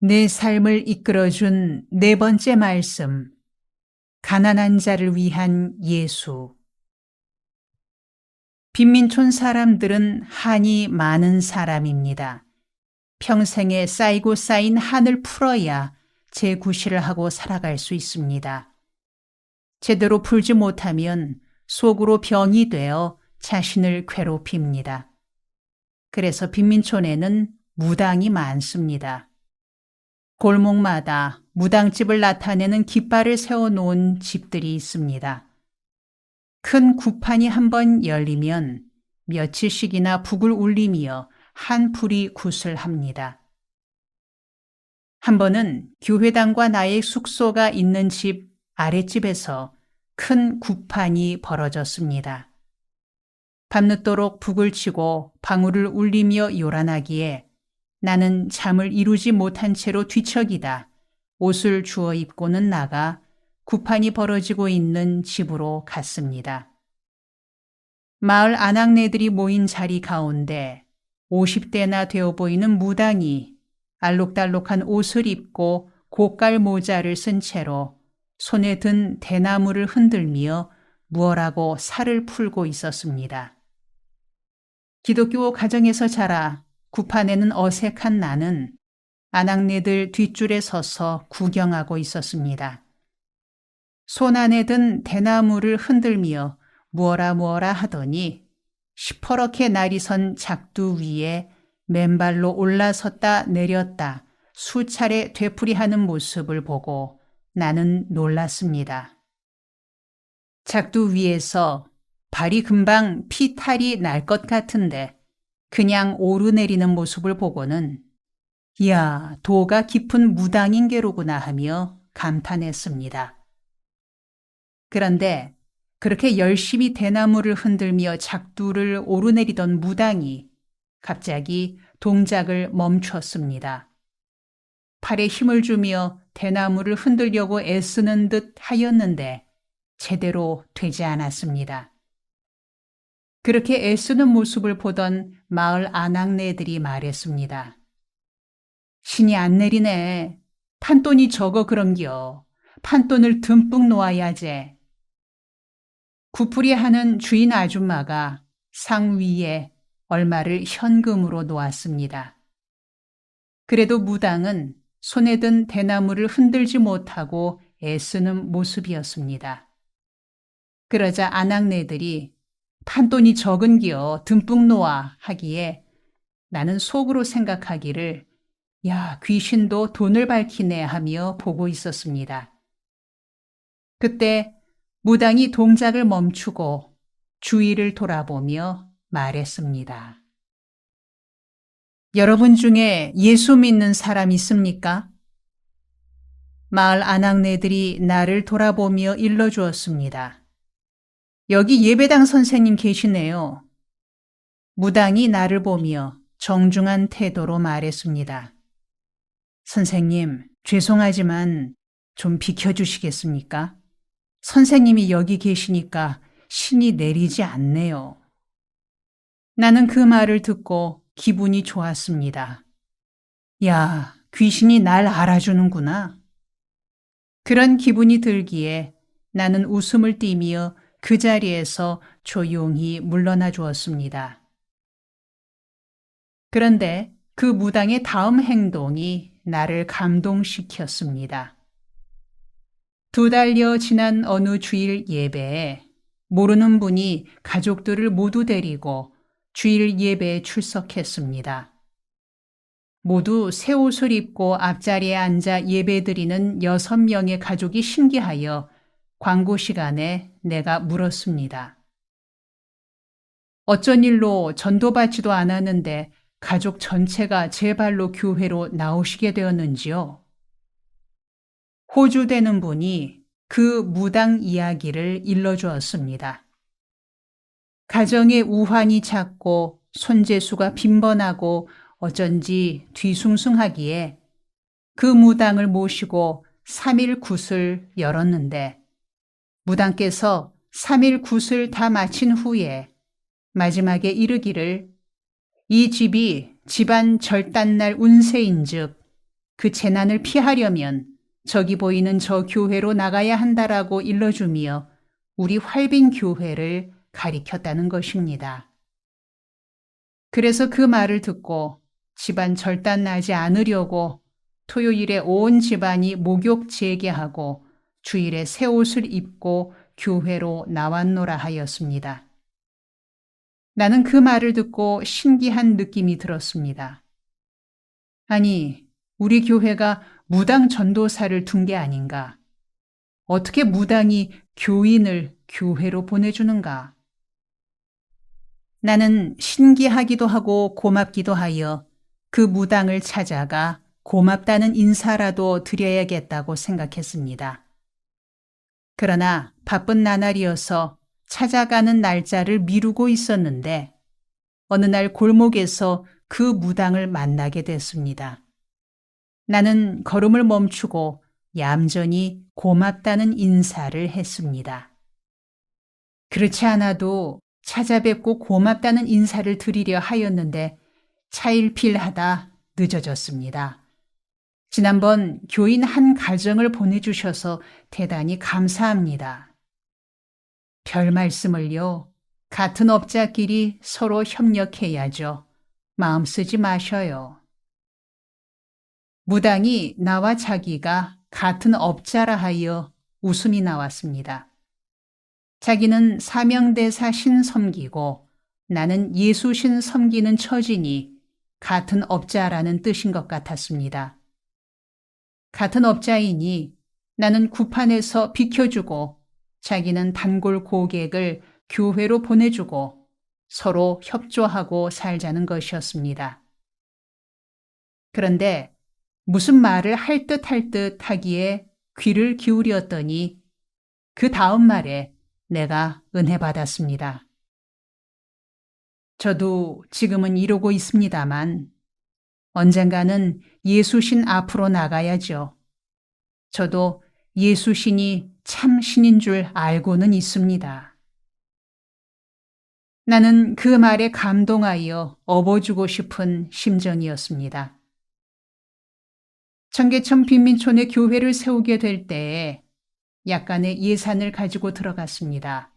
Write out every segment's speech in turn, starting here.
내 삶을 이끌어준 네 번째 말씀, 가난한 자를 위한 예수. 빈민촌 사람들은 한이 많은 사람입니다. 평생에 쌓이고 쌓인 한을 풀어야 재구실을 하고 살아갈 수 있습니다. 제대로 풀지 못하면 속으로 병이 되어 자신을 괴롭힙니다. 그래서 빈민촌에는 무당이 많습니다. 골목마다 무당집을 나타내는 깃발을 세워놓은 집들이 있습니다. 큰 구판이 한번 열리면 며칠씩이나 북을 울리며 한 풀이 굿을 합니다. 한 번은 교회당과 나의 숙소가 있는 집 아랫집에서 큰 구판이 벌어졌습니다. 밤늦도록 북을 치고 방울을 울리며 요란하기에 나는 잠을 이루지 못한 채로 뒤척이다 옷을 주워 입고는 나가 구판이 벌어지고 있는 집으로 갔습니다. 마을 아낙네들이 모인 자리 가운데 50대나 되어 보이는 무당이 알록달록한 옷을 입고 고깔 모자를 쓴 채로 손에 든 대나무를 흔들며 무엇라고 살을 풀고 있었습니다. 기독교 가정에서 자라 구판에는 어색한 나는 아낙네들 뒷줄에 서서 구경하고 있었습니다. 손 안에 든 대나무를 흔들며 무어라 하더니 시퍼렇게 날이 선 작두 위에 맨발로 올라섰다 내렸다 수차례 되풀이하는 모습을 보고 나는 놀랐습니다. 작두 위에서 발이 금방 피탈이 날 것 같은데 그냥 오르내리는 모습을 보고는 이야, 도가 깊은 무당인 게로구나 하며 감탄했습니다. 그런데 그렇게 열심히 대나무를 흔들며 작두를 오르내리던 무당이 갑자기 동작을 멈췄습니다. 팔에 힘을 주며 대나무를 흔들려고 애쓰는 듯 하였는데 제대로 되지 않았습니다. 그렇게 애쓰는 모습을 보던 마을 아낙네들이 말했습니다. 신이 안 내리네. 판돈이 적어 그런겨. 판돈을 듬뿍 놓아야제. 구풀이 하는 주인 아줌마가 상 위에 얼마를 현금으로 놓았습니다. 그래도 무당은 손에 든 대나무를 흔들지 못하고 애쓰는 모습이었습니다. 그러자 아낙네들이 판돈이 적은겨 듬뿍 놓아 하기에 나는 속으로 생각하기를 야, 귀신도 돈을 밝히네 하며 보고 있었습니다. 그때 무당이 동작을 멈추고 주위를 돌아보며 말했습니다. 여러분 중에 예수 믿는 사람 있습니까? 마을 아낙네들이 나를 돌아보며 일러주었습니다. 여기 예배당 선생님 계시네요. 무당이 나를 보며 정중한 태도로 말했습니다. 선생님, 죄송하지만 좀 비켜주시겠습니까? 선생님이 여기 계시니까 신이 내리지 않네요. 나는 그 말을 듣고 기분이 좋았습니다. 야, 귀신이 날 알아주는구나. 그런 기분이 들기에 나는 웃음을 띠며 그 자리에서 조용히 물러나 주었습니다. 그런데 그 무당의 다음 행동이 나를 감동시켰습니다. 2달여 지난 어느 주일 예배에 모르는 분이 가족들을 모두 데리고 주일 예배에 출석했습니다. 모두 새 옷을 입고 앞자리에 앉아 예배드리는 6명의 가족이 신기하여 광고 시간에 내가 물었습니다. 어쩐 일로 전도받지도 않았는데 가족 전체가 제 발로 교회로 나오시게 되었는지요? 호주되는 분이 그 무당 이야기를 일러주었습니다. 가정의 우환이 잦고 손재수가 빈번하고 어쩐지 뒤숭숭하기에 그 무당을 모시고 3일 굿을 열었는데 무당께서 3일 굿을 다 마친 후에 마지막에 이르기를 이 집이 집안 절단날 운세인즉 그 재난을 피하려면 저기 보이는 저 교회로 나가야 한다라고 일러주며 우리 활빈 교회를 가리켰다는 것입니다. 그래서 그 말을 듣고 집안 절단 나지 않으려고 토요일에 온 집안이 목욕 재개하고 주일에 새 옷을 입고 교회로 나왔노라 하였습니다. 나는 그 말을 듣고 신기한 느낌이 들었습니다. 아니, 우리 교회가 무당 전도사를 둔 게 아닌가? 어떻게 무당이 교인을 교회로 보내주는가? 나는 신기하기도 하고 고맙기도 하여 그 무당을 찾아가 고맙다는 인사라도 드려야겠다고 생각했습니다. 그러나 바쁜 나날이어서 찾아가는 날짜를 미루고 있었는데 어느 날 골목에서 그 무당을 만나게 됐습니다. 나는 걸음을 멈추고 얌전히 고맙다는 인사를 했습니다. 그렇지 않아도 찾아뵙고 고맙다는 인사를 드리려 하였는데 차일피일하다 늦어졌습니다. 지난번 교인 한 가정을 보내주셔서 대단히 감사합니다. 별 말씀을요. 같은 업자끼리 서로 협력해야죠. 마음 쓰지 마셔요. 무당이 나와 자기가 같은 업자라 하여 웃음이 나왔습니다. 자기는 사명대사 신 섬기고 나는 예수신 섬기는 처지니 같은 업자라는 뜻인 것 같았습니다. 같은 업자이니 나는 구판에서 비켜주고 자기는 단골 고객을 교회로 보내주고 서로 협조하고 살자는 것이었습니다. 그런데 무슨 말을 할 듯 하기에 귀를 기울였더니 그 다음 말에 내가 은혜 받았습니다. 저도 지금은 이러고 있습니다만 언젠가는 예수신 앞으로 나가야죠. 저도 예수신이 참 신인 줄 알고는 있습니다. 나는 그 말에 감동하여 업어주고 싶은 심정이었습니다. 청계천 빈민촌에 교회를 세우게 될 때에 약간의 예산을 가지고 들어갔습니다.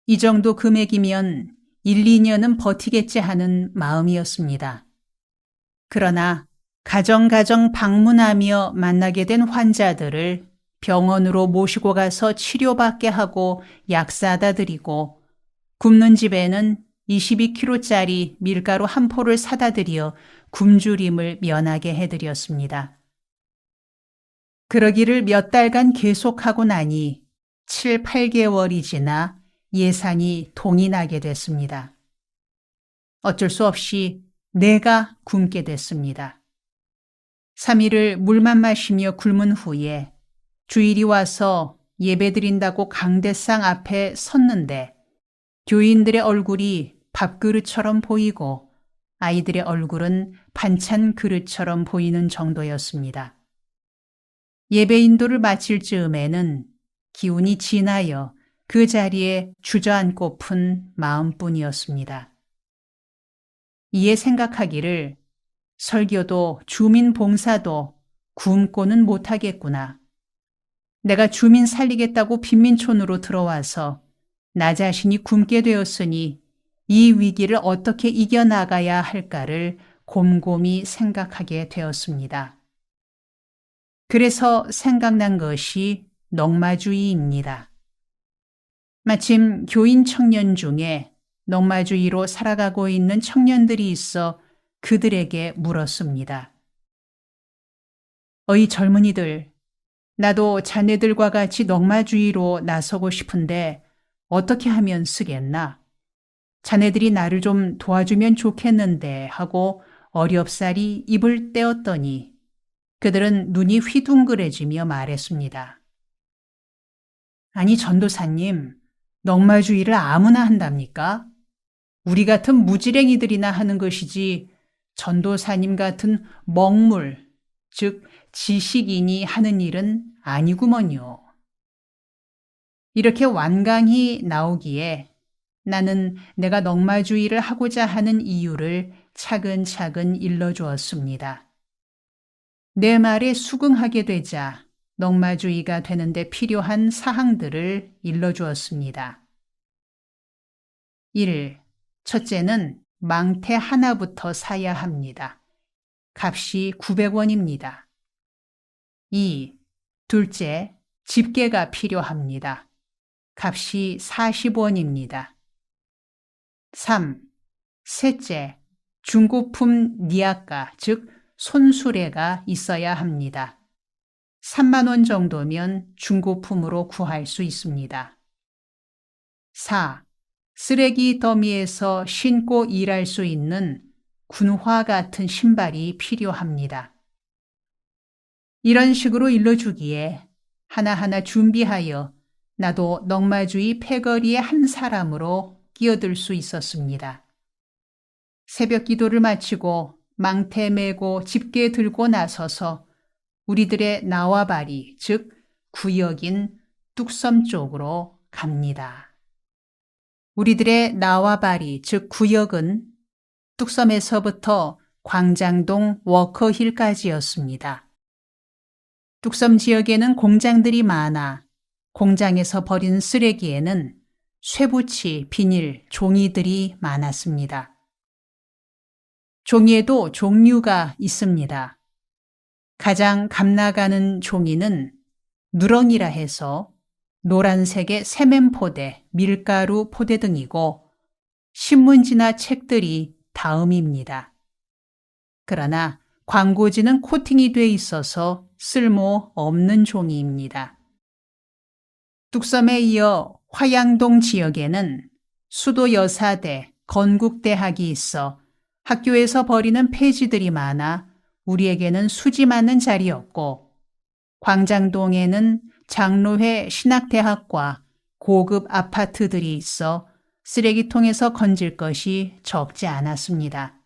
이 정도 금액이면 1, 2년은 버티겠지 하는 마음이었습니다. 그러나 가정 방문하며 만나게 된 환자들을 병원으로 모시고 가서 치료받게 하고 약 사다 드리고 굶는 집에는 22kg짜리 밀가루 한 포를 사다 드려 굶주림을 면하게 해드렸습니다. 그러기를 몇 달간 계속하고 나니 7, 8개월이 지나 예산이 동이 나게 됐습니다. 어쩔 수 없이 내가 굶게 됐습니다. 3일을 물만 마시며 굶은 후에 주일이 와서 예배드린다고 강대상 앞에 섰는데 교인들의 얼굴이 밥그릇처럼 보이고 아이들의 얼굴은 반찬 그릇처럼 보이는 정도였습니다. 예배 인도를 마칠 즈음에는 기운이 지나여 그 자리에 주저앉고픈 마음뿐이었습니다. 이에 생각하기를 설교도 주민 봉사도 굶고는 못하겠구나. 내가 주민 살리겠다고 빈민촌으로 들어와서 나 자신이 굶게 되었으니 이 위기를 어떻게 이겨나가야 할까를 곰곰이 생각하게 되었습니다. 그래서 생각난 것이 넝마주의입니다. 마침 교인 청년 중에 넝마주의로 살아가고 있는 청년들이 있어 그들에게 물었습니다. 어이 젊은이들, 나도 자네들과 같이 넝마주의로 나서고 싶은데 어떻게 하면 쓰겠나? 자네들이 나를 좀 도와주면 좋겠는데 하고 어렵사리 입을 떼었더니 그들은 눈이 휘둥그레지며 말했습니다. 아니 전도사님, 넝마주의를 아무나 한답니까? 우리 같은 무지랭이들이나 하는 것이지 전도사님 같은 먹물, 즉 지식인이 하는 일은 아니구먼요. 이렇게 완강히 나오기에 나는 내가 넝마주의를 하고자 하는 이유를 차근차근 일러주었습니다. 내 말에 수긍하게 되자 넝마주의가 되는데 필요한 사항들을 일러주었습니다. 1. 첫째는 망태 하나부터 사야 합니다. 값이 900원입니다. 2. 둘째, 집게가 필요합니다. 값이 40원입니다. 3. 셋째, 중고품 니아까, 즉 손수레가 있어야 합니다. 3만 원 정도면 중고품으로 구할 수 있습니다. 4. 쓰레기 더미에서 신고 일할 수 있는 군화 같은 신발이 필요합니다. 이런 식으로 일러주기에 하나하나 준비하여 나도 넝마주의 패거리의 한 사람으로 끼어들 수 있었습니다. 새벽 기도를 마치고 망태 메고 집게 들고 나서서 우리들의 나와바리, 즉 구역인 뚝섬 쪽으로 갑니다. 우리들의 나와바리, 즉 구역은 뚝섬에서부터 광장동 워커힐까지였습니다. 뚝섬 지역에는 공장들이 많아 공장에서 버린 쓰레기에는 쇠붙이, 비닐, 종이들이 많았습니다. 종이에도 종류가 있습니다. 가장 값나가는 종이는 누렁이라 해서 노란색의 세면포대, 밀가루 포대 등이고 신문지나 책들이 다음입니다. 그러나 광고지는 코팅이 돼 있어서 쓸모 없는 종이입니다. 뚝섬에 이어 화양동 지역에는 수도 여사대, 건국대학이 있어 학교에서 버리는 폐지들이 많아 우리에게는 수지 맞는 자리였고, 광장동에는 장로회 신학대학과 고급 아파트들이 있어 쓰레기통에서 건질 것이 적지 않았습니다.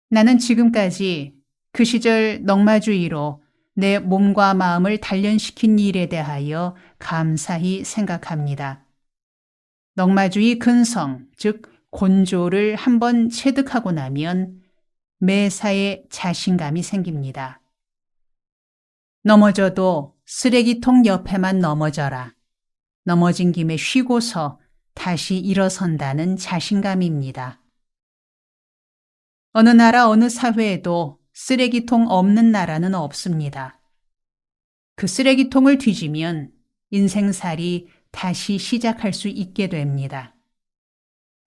나는 지금까지 그 시절 넝마주의로 내 몸과 마음을 단련시킨 일에 대하여 감사히 생각합니다. 넝마주의 근성, 즉 곤조를 한번 체득하고 나면 매사에 자신감이 생깁니다. 넘어져도 쓰레기통 옆에만 넘어져라. 넘어진 김에 쉬고서 다시 일어선다는 자신감입니다. 어느 나라 어느 사회에도 쓰레기통 없는 나라는 없습니다. 그 쓰레기통을 뒤지면 인생살이 다시 시작할 수 있게 됩니다.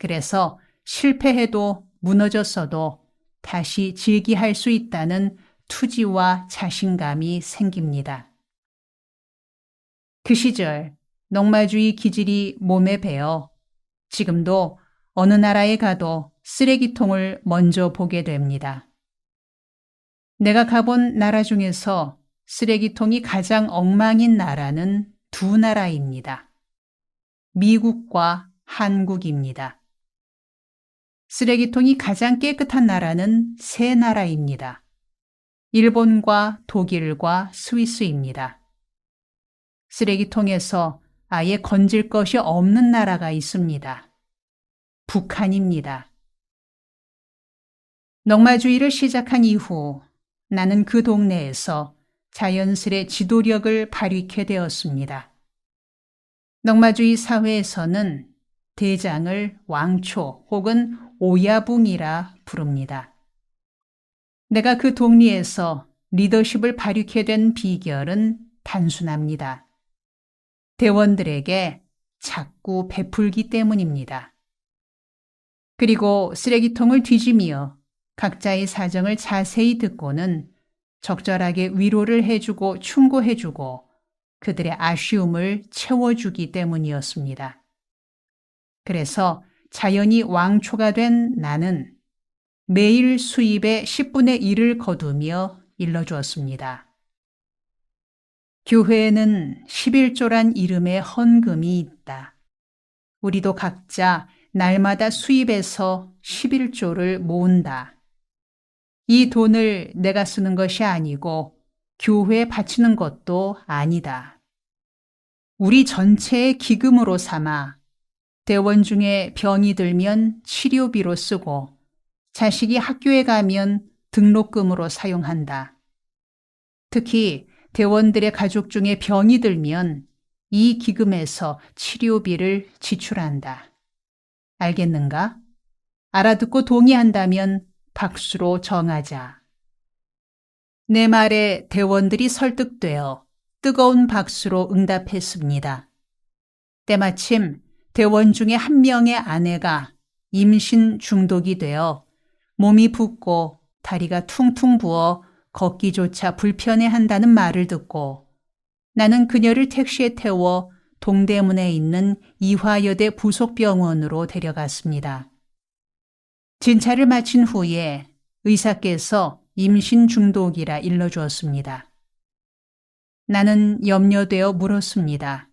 그래서 실패해도 무너졌어도 다시 즐기할 수 있다는 투지와 자신감이 생깁니다. 그 시절 넝마주의 기질이 몸에 배어 지금도 어느 나라에 가도 쓰레기통을 먼저 보게 됩니다. 내가 가본 나라 중에서 쓰레기통이 가장 엉망인 나라는 두 나라입니다. 미국과 한국입니다. 쓰레기통이 가장 깨끗한 나라는 세 나라입니다. 일본과 독일과 스위스입니다. 쓰레기통에서 아예 건질 것이 없는 나라가 있습니다. 북한입니다. 넝마주의를 시작한 이후 나는 그 동네에서 자연스레 지도력을 발휘케 되었습니다. 넝마주의 사회에서는 대장을 왕초 혹은 오야붕이라 부릅니다. 내가 그 동리에서 리더십을 발휘케 된 비결은 단순합니다. 대원들에게 자꾸 베풀기 때문입니다. 그리고 쓰레기통을 뒤지며 각자의 사정을 자세히 듣고는 적절하게 위로를 해주고 충고해주고 그들의 아쉬움을 채워주기 때문이었습니다. 그래서 자연히 왕초가 된 나는 매일 수입의 10분의 1을 거두며 일러주었습니다. 교회에는 11조란 이름의 헌금이 있다. 우리도 각자 날마다 수입에서 11조를 모은다. 이 돈을 내가 쓰는 것이 아니고 교회에 바치는 것도 아니다. 우리 전체의 기금으로 삼아 대원 중에 병이 들면 치료비로 쓰고 자식이 학교에 가면 등록금으로 사용한다. 특히 대원들의 가족 중에 병이 들면 이 기금에서 치료비를 지출한다. 알겠는가? 알아듣고 동의한다면 박수로 정하자. 내 말에 대원들이 설득되어 뜨거운 박수로 응답했습니다. 때마침 대원 중에 한 명의 아내가 임신 중독이 되어 몸이 붓고 다리가 퉁퉁 부어 걷기조차 불편해한다는 말을 듣고 나는 그녀를 택시에 태워 동대문에 있는 이화여대 부속병원으로 데려갔습니다. 진찰을 마친 후에 의사께서 임신 중독이라 일러주었습니다. 나는 염려되어 물었습니다.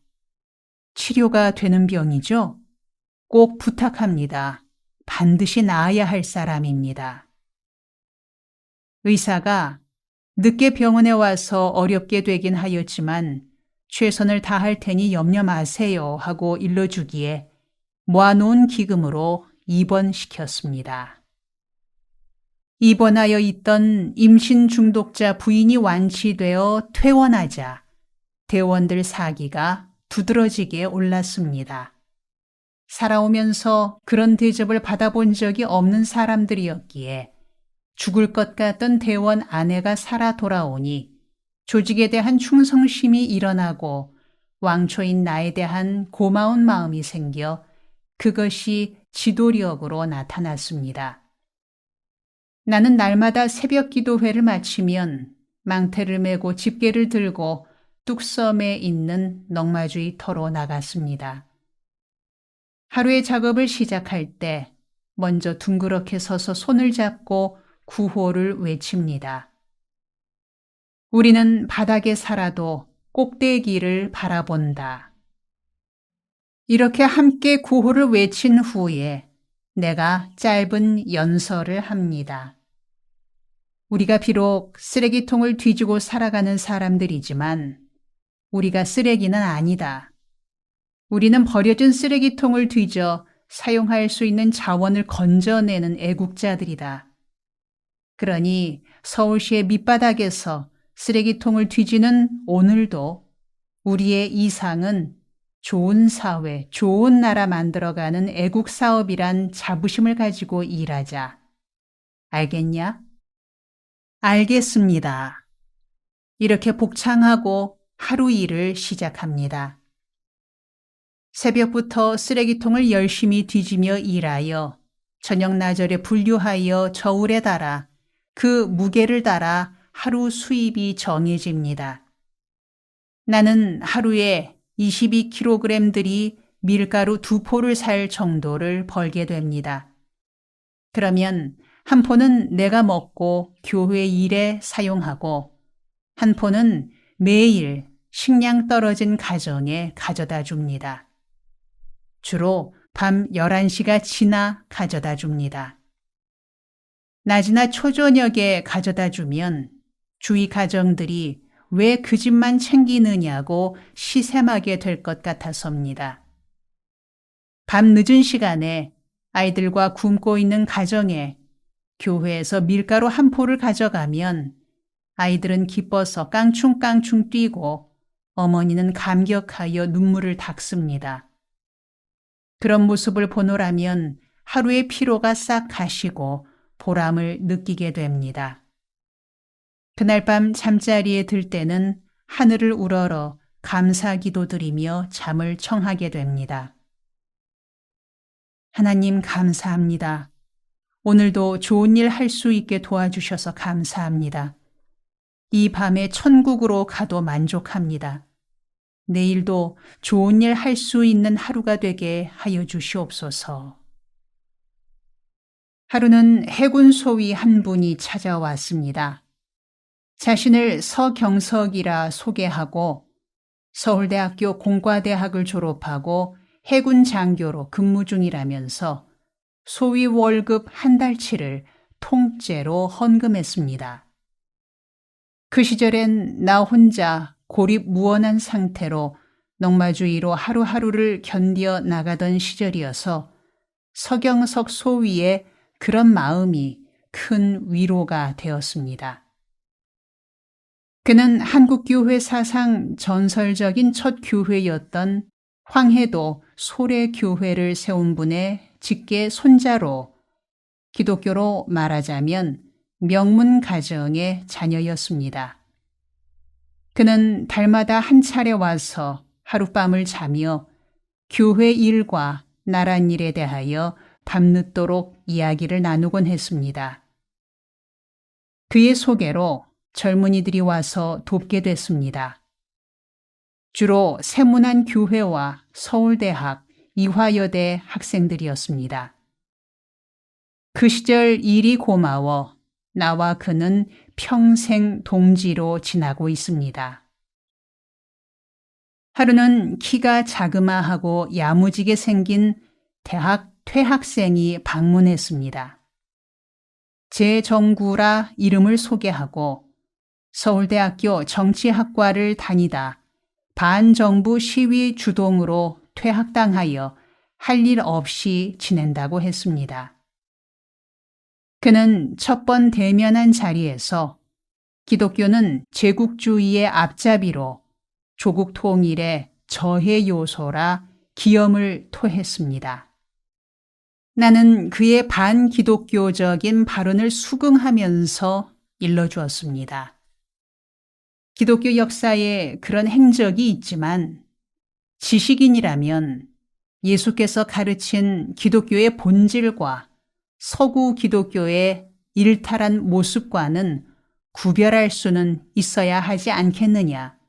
치료가 되는 병이죠? 꼭 부탁합니다. 반드시 나아야 할 사람입니다. 의사가 늦게 병원에 와서 어렵게 되긴 하였지만 최선을 다할 테니 염려 마세요 하고 일러주기에 모아놓은 기금으로 입원시켰습니다. 입원하여 있던 임신 중독자 부인이 완치되어 퇴원하자 대원들 사기가 두드러지게 올랐습니다. 살아오면서 그런 대접을 받아본 적이 없는 사람들이었기에 죽을 것 같던 대원 아내가 살아 돌아오니 조직에 대한 충성심이 일어나고 왕초인 나에 대한 고마운 마음이 생겨 그것이 지도력으로 나타났습니다. 나는 날마다 새벽 기도회를 마치면 망태를 메고 집게를 들고 뚝섬에 있는 넝마주의 터로 나갔습니다. 하루의 작업을 시작할 때 먼저 둥그렇게 서서 손을 잡고 구호를 외칩니다. 우리는 바닥에 살아도 꼭대기를 바라본다. 이렇게 함께 구호를 외친 후에 내가 짧은 연설을 합니다. 우리가 비록 쓰레기통을 뒤지고 살아가는 사람들이지만 우리가 쓰레기는 아니다. 우리는 버려진 쓰레기통을 뒤져 사용할 수 있는 자원을 건져내는 애국자들이다. 그러니 서울시의 밑바닥에서 쓰레기통을 뒤지는 오늘도 우리의 이상은 좋은 사회, 좋은 나라 만들어가는 애국 사업이란 자부심을 가지고 일하자. 알겠냐? 알겠습니다. 이렇게 복창하고 하루 일을 시작합니다. 새벽부터 쓰레기통을 열심히 뒤지며 일하여 저녁 나절에 분류하여 저울에 달아 그 무게를 따라 하루 수입이 정해집니다. 나는 하루에 22kg들이 밀가루 2포를 살 정도를 벌게 됩니다. 그러면 한 포는 내가 먹고 교회 일에 사용하고 한 포는 매일 식량 떨어진 가정에 가져다 줍니다. 주로 밤 11시가 지나 가져다 줍니다. 낮이나 초저녁에 가져다 주면 주위 가정들이 왜 그 집만 챙기느냐고 시샘하게 될 것 같아서입니다. 밤 늦은 시간에 아이들과 굶고 있는 가정에 교회에서 밀가루 한 포를 가져가면 아이들은 기뻐서 깡충깡충 뛰고 어머니는 감격하여 눈물을 닦습니다. 그런 모습을 보노라면 하루의 피로가 싹 가시고 보람을 느끼게 됩니다. 그날 밤 잠자리에 들 때는 하늘을 우러러 감사 기도드리며 잠을 청하게 됩니다. 하나님 감사합니다. 오늘도 좋은 일 할 수 있게 도와주셔서 감사합니다. 이 밤에 천국으로 가도 만족합니다. 내일도 좋은 일 할 수 있는 하루가 되게 하여 주시옵소서. 하루는 해군 소위 한 분이 찾아왔습니다. 자신을 서경석이라 소개하고 서울대학교 공과대학을 졸업하고 해군 장교로 근무 중이라면서 소위 월급 한 달치를 통째로 헌금했습니다. 그 시절엔 나 혼자 고립무원한 상태로 넝마주의로 하루하루를 견뎌 나가던 시절이어서 서경석 소위의 그런 마음이 큰 위로가 되었습니다. 그는 한국교회 사상 전설적인 첫 교회였던 황해도 소래교회를 세운 분의 직계 손자로 기독교로 말하자면 명문 가정의 자녀였습니다. 그는 달마다 한 차례 와서 하룻밤을 자며 교회 일과 나랏일에 대하여 밤늦도록 이야기를 나누곤 했습니다. 그의 소개로 젊은이들이 와서 돕게 됐습니다. 주로 세문안 교회와 서울대학, 이화여대 학생들이었습니다. 그 시절 일이 고마워 나와 그는 평생 동지로 지나고 있습니다. 하루는 키가 자그마하고 야무지게 생긴 대학 퇴학생이 방문했습니다. 제정구라 이름을 소개하고 서울대학교 정치학과를 다니다 반정부 시위 주동으로 퇴학당하여 할 일 없이 지낸다고 했습니다. 그는 첫 번 대면한 자리에서 기독교는 제국주의의 앞잡이로 조국 통일의 저해 요소라 기염을 토했습니다. 나는 그의 반기독교적인 발언을 수긍하면서 일러주었습니다. 기독교 역사에 그런 행적이 있지만 지식인이라면 예수께서 가르친 기독교의 본질과 서구 기독교의 일탈한 모습과는 구별할 수는 있어야 하지 않겠느냐.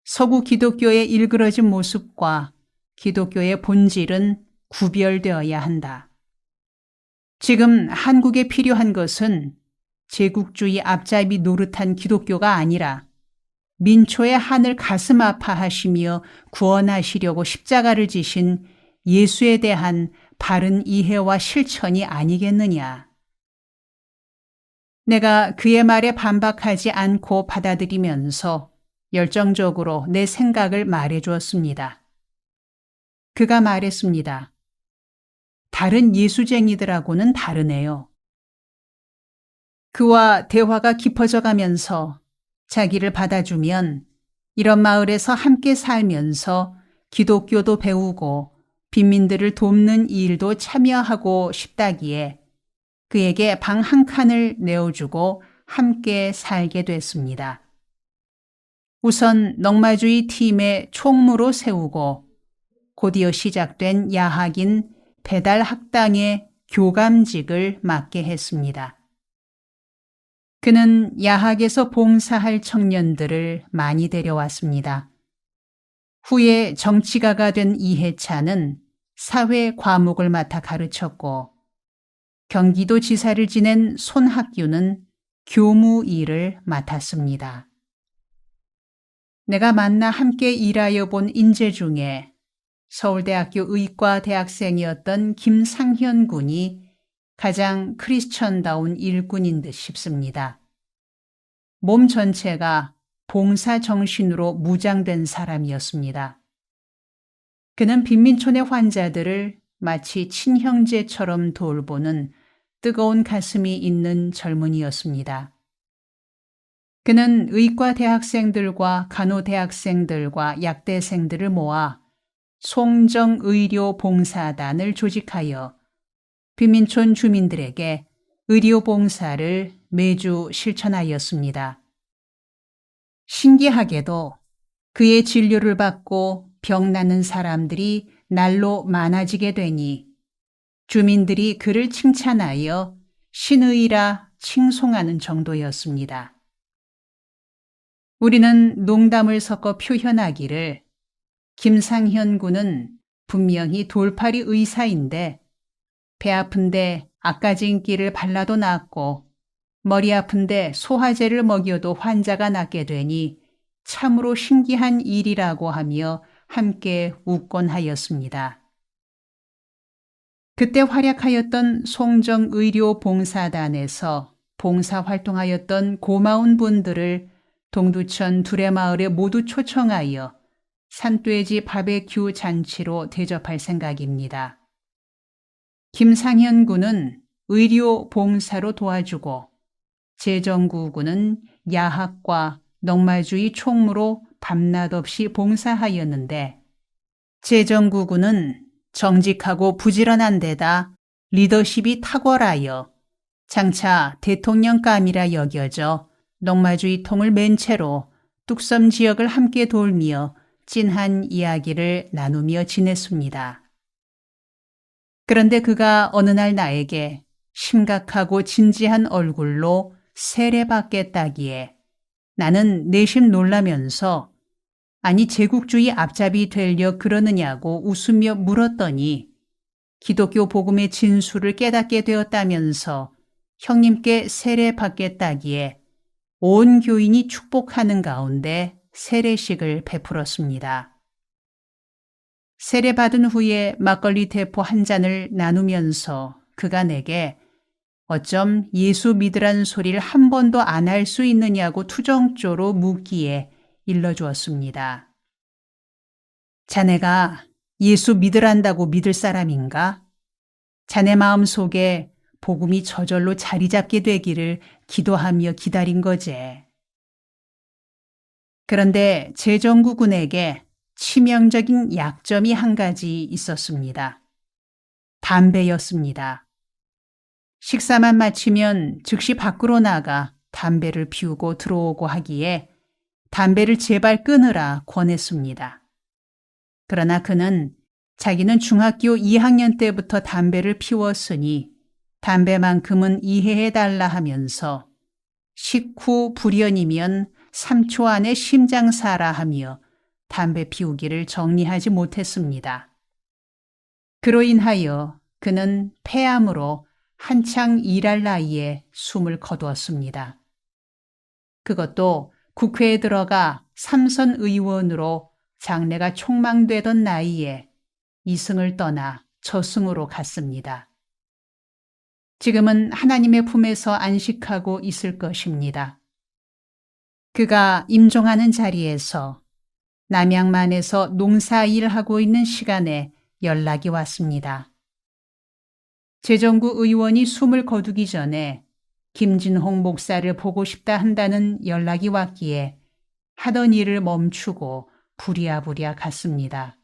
서구 기독교의 일그러진 모습과 기독교의 본질은 구별되어야 한다. 지금 한국에 필요한 것은 제국주의 앞잡이 노릇한 기독교가 아니라 민초의 한을 가슴 아파하시며 구원하시려고 십자가를 지신 예수에 대한 바른 이해와 실천이 아니겠느냐. 내가 그의 말에 반박하지 않고 받아들이면서 열정적으로 내 생각을 말해주었습니다. 그가 말했습니다. 다른 예수쟁이들하고는 다르네요. 그와 대화가 깊어져 가면서 자기를 받아주면 이런 마을에서 함께 살면서 기독교도 배우고 빈민들을 돕는 일도 참여하고 싶다기에 그에게 방 한 칸을 내어주고 함께 살게 됐습니다. 우선 넉마주의 팀의 총무로 세우고 곧이어 시작된 야학인 배달학당의 교감직을 맡게 했습니다. 그는 야학에서 봉사할 청년들을 많이 데려왔습니다. 후에 정치가가 된 이해찬은 사회 과목을 맡아 가르쳤고 경기도지사를 지낸 손학규는 교무 일을 맡았습니다. 내가 만나 함께 일하여 본 인재 중에 서울대학교 의과 대학생이었던 김상현 군이 가장 크리스천다운 일꾼인 듯 싶습니다. 몸 전체가 봉사 정신으로 무장된 사람이었습니다. 그는 빈민촌의 환자들을 마치 친형제처럼 돌보는 뜨거운 가슴이 있는 젊은이였습니다. 그는 의과 대학생들과 간호대학생들과 약대생들을 모아 송정의료봉사단을 조직하여 빈민촌 주민들에게 의료봉사를 매주 실천하였습니다. 신기하게도 그의 진료를 받고 병 나는 사람들이 날로 많아지게 되니 주민들이 그를 칭찬하여 신의라 칭송하는 정도였습니다. 우리는 농담을 섞어 표현하기를 김상현 군은 분명히 돌팔이 의사인데 배 아픈데 아까진기를 발라도 낫고 머리 아픈데 소화제를 먹여도 환자가 낫게 되니 참으로 신기한 일이라고 하며 함께 웃곤 하였습니다. 그때 활약하였던 송정의료봉사단에서 봉사활동하였던 고마운 분들을 동두천 두레마을에 모두 초청하여 산돼지 바베큐 잔치로 대접할 생각입니다. 김상현 군은 의료 봉사로 도와주고 재정구 군은 야학과 넉마주의 총무로 밤낮 없이 봉사하였는데 제정구군은 정직하고 부지런한 데다 리더십이 탁월하여 장차 대통령감이라 여겨져 넉마주의 통을 맨 채로 뚝섬 지역을 함께 돌며 찐한 이야기를 나누며 지냈습니다. 그런데 그가 어느 날 나에게 심각하고 진지한 얼굴로 세례받겠다기에 나는 내심 놀라면서 아니 제국주의 앞잡이 되려 그러느냐고 웃으며 물었더니 기독교 복음의 진수를 깨닫게 되었다면서 형님께 세례받겠다기에 온 교인이 축복하는 가운데 세례식을 베풀었습니다. 세례받은 후에 막걸리 대포 한 잔을 나누면서 그가 내게 어쩜 예수 믿으란 소리를 한 번도 안 할 수 있느냐고 투정조로 묻기에 일러주었습니다. 자네가 예수 믿으란다고 믿을 사람인가? 자네 마음 속에 복음이 저절로 자리 잡게 되기를 기도하며 기다린 거제. 그런데 제정구군에게 치명적인 약점이 한 가지 있었습니다. 담배였습니다. 식사만 마치면 즉시 밖으로 나가 담배를 피우고 들어오고 하기에 담배를 제발 끊으라 권했습니다. 그러나 그는 자기는 중학교 2학년 때부터 담배를 피웠으니 담배만큼은 이해해달라 하면서 식후 불연이면 3초 안에 심장사라 하며 담배 피우기를 정리하지 못했습니다. 그로 인하여 그는 폐암으로 한창 일할 나이에 숨을 거두었습니다. 그것도 국회에 들어가 삼선 의원으로 장래가 촉망되던 나이에 이승을 떠나 저승으로 갔습니다. 지금은 하나님의 품에서 안식하고 있을 것입니다. 그가 임종하는 자리에서 남양만에서 농사일하고 있는 시간에 연락이 왔습니다. 제정구 의원이 숨을 거두기 전에 김진홍 목사를 보고 싶다 한다는 연락이 왔기에 하던 일을 멈추고 부랴부랴 갔습니다.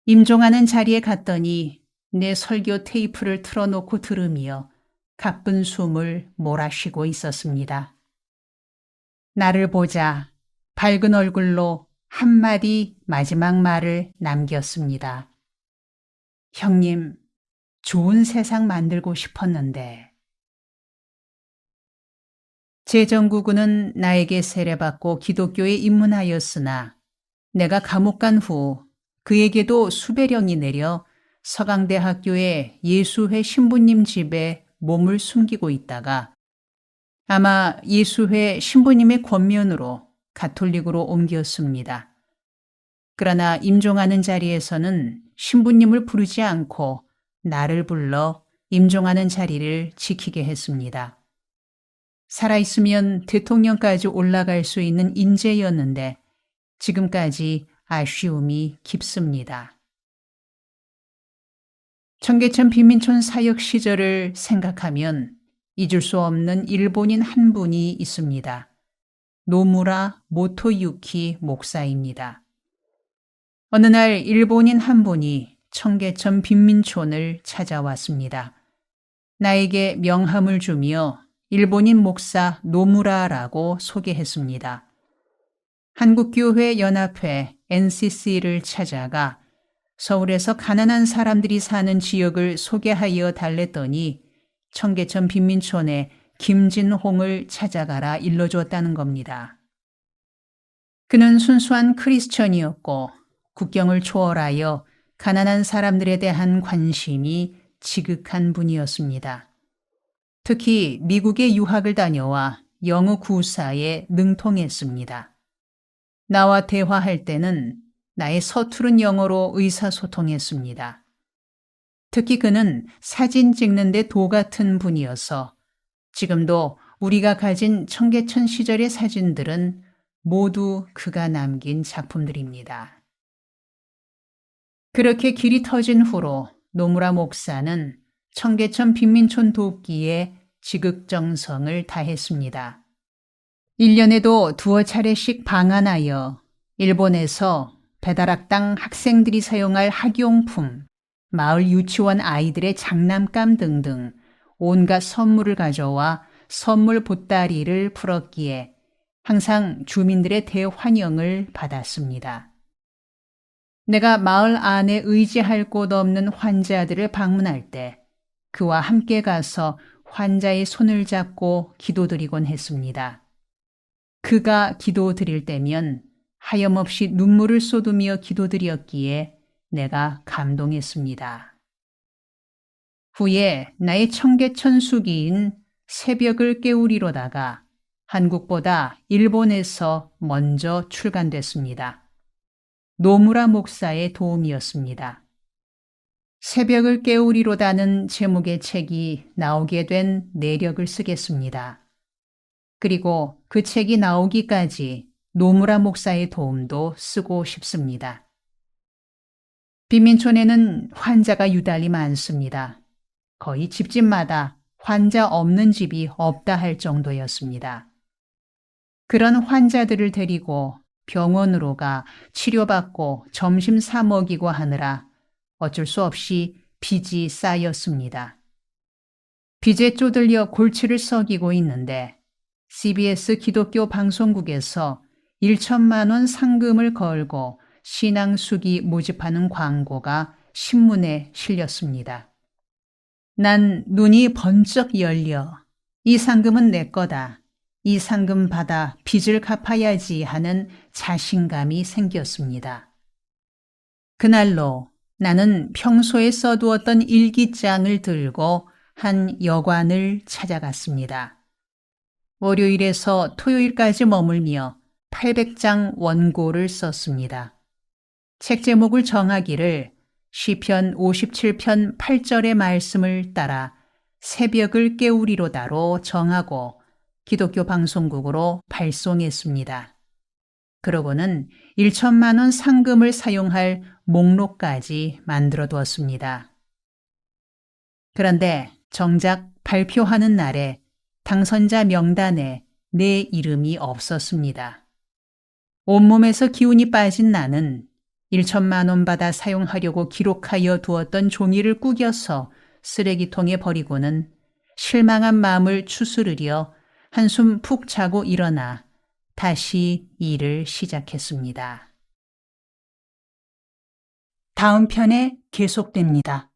임종하는 자리에 갔더니 내 설교 테이프를 틀어놓고 들으며 가쁜 숨을 몰아쉬고 있었습니다. 나를 보자 밝은 얼굴로 한마디 마지막 말을 남겼습니다. 형님, 좋은 세상 만들고 싶었는데. 제정구군은 나에게 세례받고 기독교에 입문하였으나 내가 감옥 간 후 그에게도 수배령이 내려 서강대학교의 예수회 신부님 집에 몸을 숨기고 있다가 아마 예수회 신부님의 권면으로 가톨릭으로 옮겼습니다. 그러나 임종하는 자리에서는 신부님을 부르지 않고 나를 불러 임종하는 자리를 지키게 했습니다. 살아있으면 대통령까지 올라갈 수 있는 인재였는데 지금까지 아쉬움이 깊습니다. 청계천 빈민촌 사역 시절을 생각하면 잊을 수 없는 일본인 한 분이 있습니다. 노무라 모토유키 목사입니다. 어느 날 일본인 한 분이 청계천 빈민촌을 찾아왔습니다. 나에게 명함을 주며 일본인 목사 노무라라고 소개했습니다. 한국교회 연합회 NCC를 찾아가 서울에서 가난한 사람들이 사는 지역을 소개하여 달랬더니 청계천 빈민촌에 김진홍을 찾아가라 일러주었다는 겁니다. 그는 순수한 크리스천이었고 국경을 초월하여 가난한 사람들에 대한 관심이 지극한 분이었습니다. 특히 미국에 유학을 다녀와 영어 구사에 능통했습니다. 나와 대화할 때는 나의 서투른 영어로 의사소통했습니다. 특히 그는 사진 찍는데 도 같은 분이어서 지금도 우리가 가진 청계천 시절의 사진들은 모두 그가 남긴 작품들입니다. 그렇게 길이 터진 후로 노무라 목사는 청계천 빈민촌 돕기에 지극정성을 다했습니다. 1년에도 두어 차례씩 방한하여 일본에서 배달학당 학생들이 사용할 학용품, 마을 유치원 아이들의 장난감 등등 온갖 선물을 가져와 선물 보따리를 풀었기에 항상 주민들의 대환영을 받았습니다. 내가 마을 안에 의지할 곳 없는 환자들을 방문할 때 그와 함께 가서 환자의 손을 잡고 기도드리곤 했습니다. 그가 기도드릴 때면 하염없이 눈물을 쏟으며 기도드렸기에 내가 감동했습니다. 후에 나의 청계천수기인 새벽을 깨우리로다가 한국보다 일본에서 먼저 출간됐습니다. 노무라 목사의 도움이었습니다. 새벽을 깨우리로다는 제목의 책이 나오게 된 내력을 쓰겠습니다. 그리고 그 책이 나오기까지 노무라 목사의 도움도 쓰고 싶습니다. 빈민촌에는 환자가 유달리 많습니다. 거의 집집마다 환자 없는 집이 없다 할 정도였습니다. 그런 환자들을 데리고 병원으로 가 치료받고 점심 사 먹이고 하느라 어쩔 수 없이 빚이 쌓였습니다. 빚에 쪼들려 골치를 썩이고 있는데 CBS 기독교 방송국에서 1천만 원 상금을 걸고 신앙수기 모집하는 광고가 신문에 실렸습니다. 난 눈이 번쩍 열려 이 상금은 내 거다. 이 상금 받아 빚을 갚아야지 하는 자신감이 생겼습니다. 그날로 나는 평소에 써두었던 일기장을 들고 한 여관을 찾아갔습니다. 월요일에서 토요일까지 머물며 800장 원고를 썼습니다. 책 제목을 정하기를 시편 57편 8절의 말씀을 따라 새벽을 깨우리로다로 정하고 기독교 방송국으로 발송했습니다. 그러고는 1천만 원 상금을 사용할 목록까지 만들어 두었습니다. 그런데 정작 발표하는 날에 당선자 명단에 내 이름이 없었습니다. 온몸에서 기운이 빠진 나는 1천만 원 받아 사용하려고 기록하여 두었던 종이를 구겨서 쓰레기통에 버리고는 실망한 마음을 추스르려 한숨 푹 자고 일어나 다시 일을 시작했습니다. 다음 편에 계속됩니다.